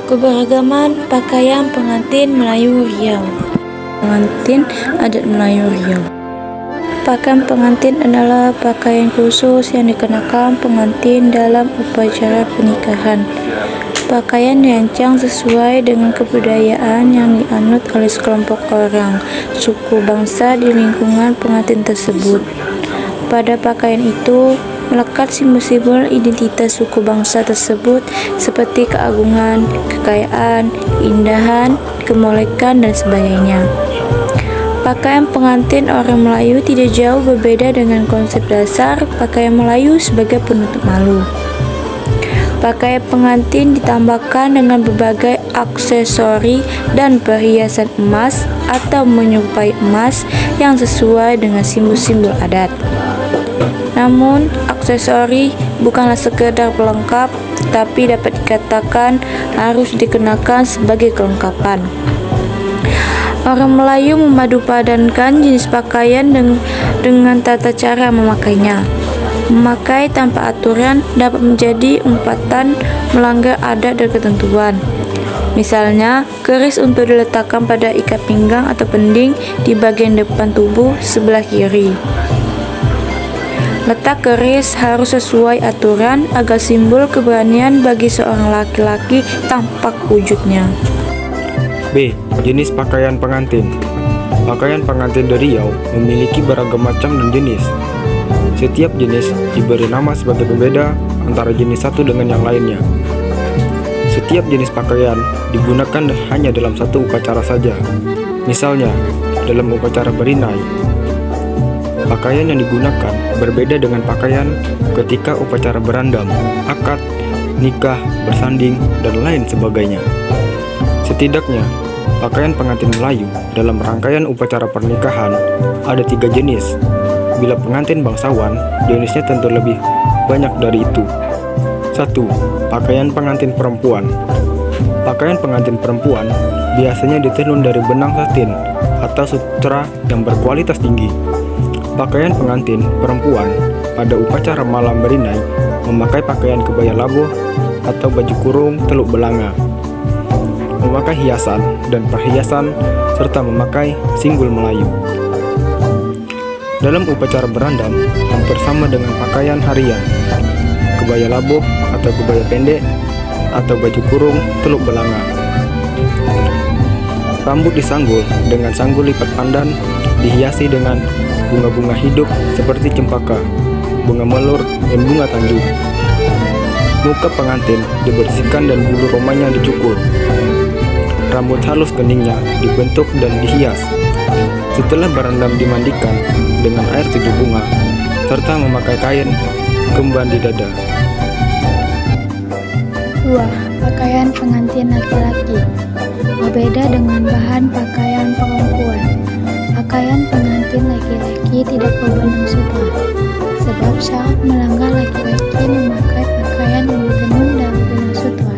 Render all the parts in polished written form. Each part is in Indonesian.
Keberagaman pakaian pengantin Melayu Riau. Pengantin adat Melayu Riau. Pakaian pengantin adalah pakaian khusus yang dikenakan pengantin dalam upacara pernikahan. Pakaian dirancang sesuai dengan kebudayaan yang dianut oleh sekelompok orang, suku, bangsa di lingkungan pengantin tersebut. Pada pakaian itu melekat simbol-simbol identitas suku bangsa tersebut seperti keagungan, kekayaan, keindahan, kemolekan, dan sebagainya. Pakaian pengantin orang Melayu tidak jauh berbeda dengan konsep dasar pakaian Melayu sebagai penutup malu. Pakaian pengantin ditambahkan dengan berbagai aksesori dan perhiasan emas atau menyerupai emas yang sesuai dengan simbol-simbol adat. Namun, aksesori bukanlah sekedar pelengkap, tetapi dapat dikatakan harus dikenakan sebagai kelengkapan. Orang Melayu memadupadankan jenis pakaian dengan tata cara memakainya. Memakai tanpa aturan dapat menjadi umpatan melanggar adat dan ketentuan. Misalnya, keris untuk diletakkan pada ikat pinggang atau pending di bagian depan tubuh sebelah kiri. Letak keris harus sesuai aturan agar simbol keberanian bagi seorang laki-laki tampak wujudnya. B. Jenis pakaian pengantin. Pakaian pengantin dari Riau memiliki beragam macam dan jenis. Setiap jenis diberi nama sebagai pembeda antara jenis satu dengan yang lainnya. Setiap jenis pakaian digunakan hanya dalam satu upacara saja. Misalnya, dalam upacara berinai, pakaian yang digunakan berbeda dengan pakaian ketika upacara berandam, akad, nikah, bersanding, dan lain sebagainya. Setidaknya, pakaian pengantin Melayu dalam rangkaian upacara pernikahan ada 3 jenis. Bila pengantin bangsawan, jenisnya tentu lebih banyak dari itu. 1. Pakaian pengantin perempuan. Pakaian pengantin perempuan biasanya ditenun dari benang satin atau sutra yang berkualitas tinggi. Pakaian pengantin perempuan pada upacara malam berinai memakai pakaian kebaya labuh atau baju kurung teluk belanga, memakai hiasan dan perhiasan, serta memakai singgul Melayu. Dalam upacara berandam, hampir sama dengan pakaian harian, kebaya labuh atau kebaya pendek atau baju kurung teluk belanga. Rambut disanggul dengan sanggul lipat pandan, dihiasi dengan bunga-bunga hidup seperti cempaka, bunga melur, dan bunga tanjung. Muka pengantin dibersihkan dan bulu romanya dicukur. Rambut halus keningnya dibentuk dan dihias. Setelah berendam dimandikan dengan air 7 bunga, serta memakai kain kemban di dada. 2. Pakaian pengantin laki-laki. Berbeda dengan bahan pakaian perempuan. Pakaian pengantin laki-laki tidak berbenang sutra, sebab syarat melanggar laki-laki memakai pakaian yang ditenun dari benang sutra.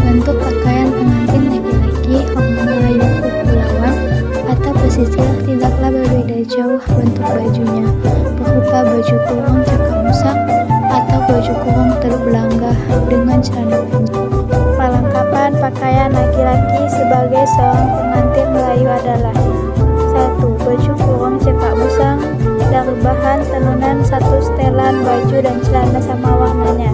Bentuk pakaian pengantin laki-laki orang Melayu kepulauan atau pesisir tidaklah berbeda jauh bentuk bajunya, berupa baju kurung cakar musak atau baju kurung teluk belanga dengan celana panjang. Perlengkapan pakaian laki-laki sebagai seorang pengantin Melayu adalah: 1. Baju kurung cepak busang dari bahan tenunan 1 setelan baju dan celana sama warnanya.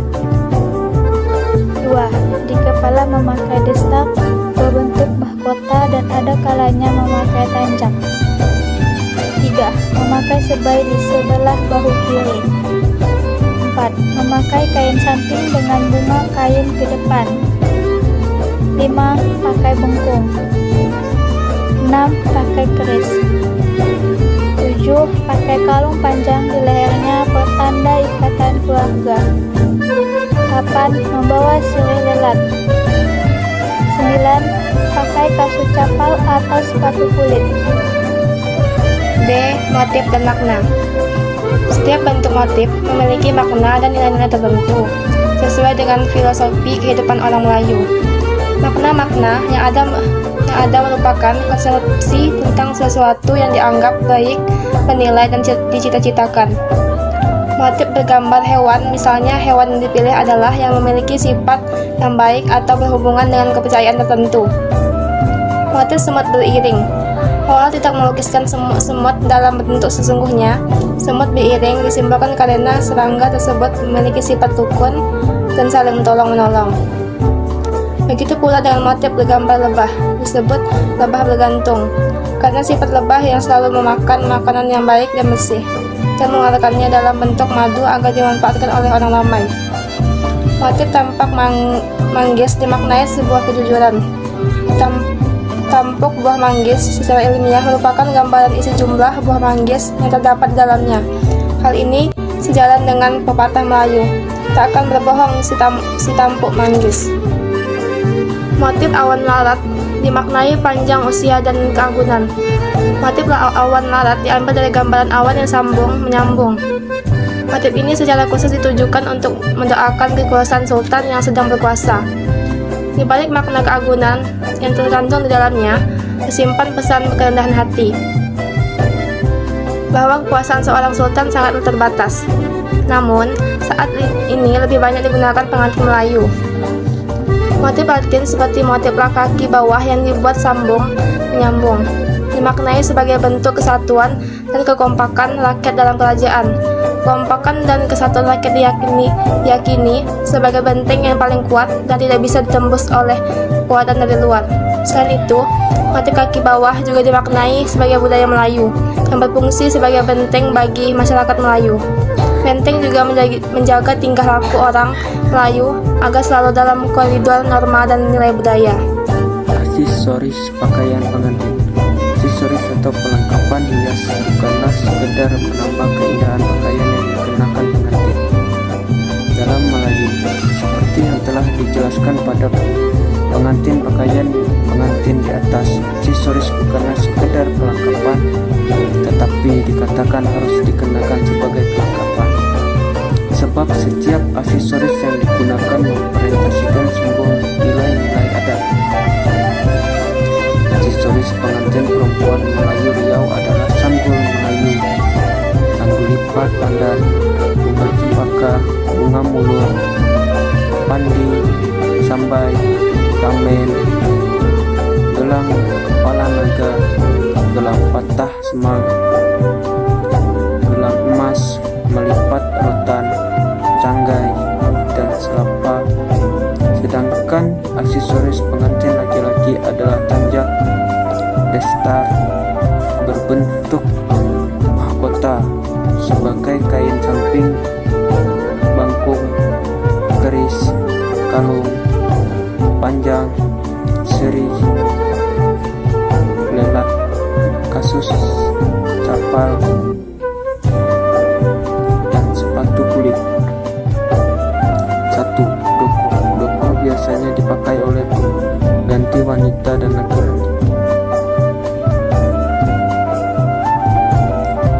2. Di kepala memakai destak berbentuk mahkota dan ada kalanya memakai tanjak. 3. Memakai sebay di sebelah bahu kiri. 4. Memakai kain samping dengan bunga kain ke depan. 5. Pakai bengkung. 6. Pakai keris. 7. Pakai kalung panjang di lehernya pertanda ikatan keluarga. 8. Membawa sirih lelat. 9. Pakai kasut capal atau sepatu kulit. D. Motif dan makna. Setiap bentuk motif memiliki makna dan nilai-nilai tertentu sesuai dengan filosofi kehidupan orang Melayu. Makna-makna yang ada merupakan konsepsi tentang sesuatu yang dianggap baik, bernilai, dan dicita-citakan. Motif bergambar hewan, misalnya hewan yang dipilih adalah yang memiliki sifat yang baik atau berhubungan dengan kepercayaan tertentu. Motif semut beriring. Walau tidak melukiskan semut dalam bentuk sesungguhnya, semut beriring disimbolkan karena serangga tersebut memiliki sifat rukun dan saling mentolong-menolong. Begitu pula dengan motif bergambar lebah, disebut lebah bergantung, karena sifat lebah yang selalu memakan makanan yang baik dan bersih, dan mengeluarkannya dalam bentuk madu agar dimanfaatkan oleh orang ramai. Motif tampak manggis dimaknai sebuah kejujuran. Tampuk buah manggis secara ilmiah merupakan gambaran isi jumlah buah manggis yang terdapat di dalamnya. Hal ini sejalan dengan pepatah Melayu, tak akan berbohong si tampuk manggis. Motif awan larat dimaknai panjang usia dan keanggunan. Motif awan larat diambil dari gambaran awan yang menyambung. Motif ini secara khusus ditujukan untuk mendoakan kekuasaan sultan yang sedang berkuasa. Di balik makna keagungan yang terkandung di dalamnya, tersimpan pesan kerendahan hati, bahwa kekuasaan seorang sultan sangat terbatas. Namun, saat ini lebih banyak digunakan pengantin Melayu. Motif Latin seperti motif kaki bawah yang dibuat menyambung, dimaknai sebagai bentuk kesatuan dan kekompakan rakyat dalam kerajaan. Kekompakan dan kesatuan rakyat diyakini sebagai benteng yang paling kuat dan tidak bisa ditembus oleh kekuatan dari luar. Selain itu, motif kaki bawah juga dimaknai sebagai budaya Melayu yang berfungsi sebagai benteng bagi masyarakat Melayu. Benteng juga menjaga tingkah laku orang Melayu agar selalu dalam koridor norma dan nilai budaya. Aksesoris pakaian pengantin. Aksesoris atau perlengkapan hias bukanlah sekedar menambah keindahan pakaian yang dikenakan pengantin. Dalam Melayu, seperti yang telah dijelaskan pada pengantin pakaian pengantin di atas, aksesoris bukanlah sekedar perlengkapan, tetapi dikatakan harus dikenakan sebagai perlengkapan. Sebab setiap aksesoris yang digunakan mempresentasikan simbol nilai-nilai adat. Aksesoris pengantin perempuan Melayu Riau adalah sanggul Melayu, sanggul lipat pandar, bunga cempaka, bunga mulur, pandi, sambai, kamen, gelang kepala naga, gelang patah semang, gelang emas, melipat rotan, canggai, dan selapa. Sedangkan aksesoris pengantin laki-laki adalah tanjak, destar, berbentuk mahkota sebagai kain samping, bangkung, keris, kalung, panjang, seri, lelat, kasus, capal, dan sepatu kulit. 1. Doko biasanya dipakai oleh pengganti wanita dan laki-laki.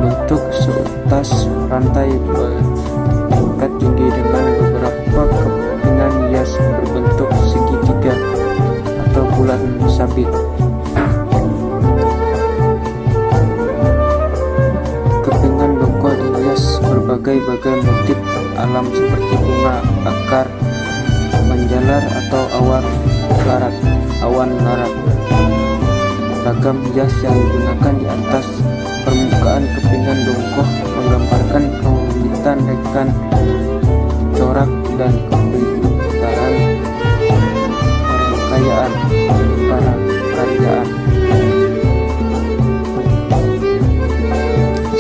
Bentuk seutas rantai bertingkat tinggi dengan beberapa kepingan hias berbentuk segitiga atau bulat sabit. Kepingan doko dihias berbagai-bagai motif alam seperti bunga, akar, menjalar atau awan larat. Ragam hias yang digunakan di atas permukaan kepingan dongkoh menggambarkan kerumitan dengan corak dan kepintaran perkayaan para kerajaan.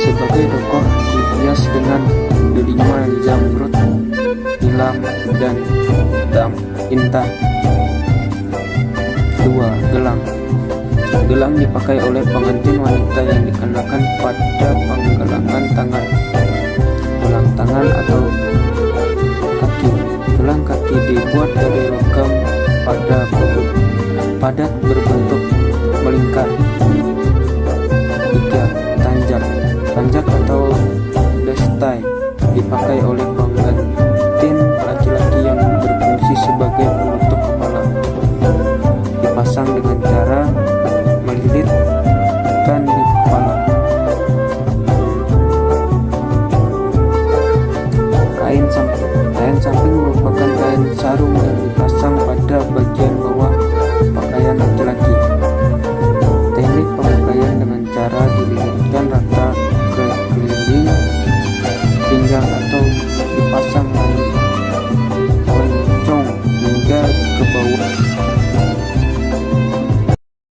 Sebagai dongkoh dihias dengan delima zamrud, nilam, dan intan. 2. Gelang. Gelang dipakai oleh pengantin wanita yang dikenakan pada penggelangan tangan, gelang tangan atau kaki. Gelang kaki dibuat dari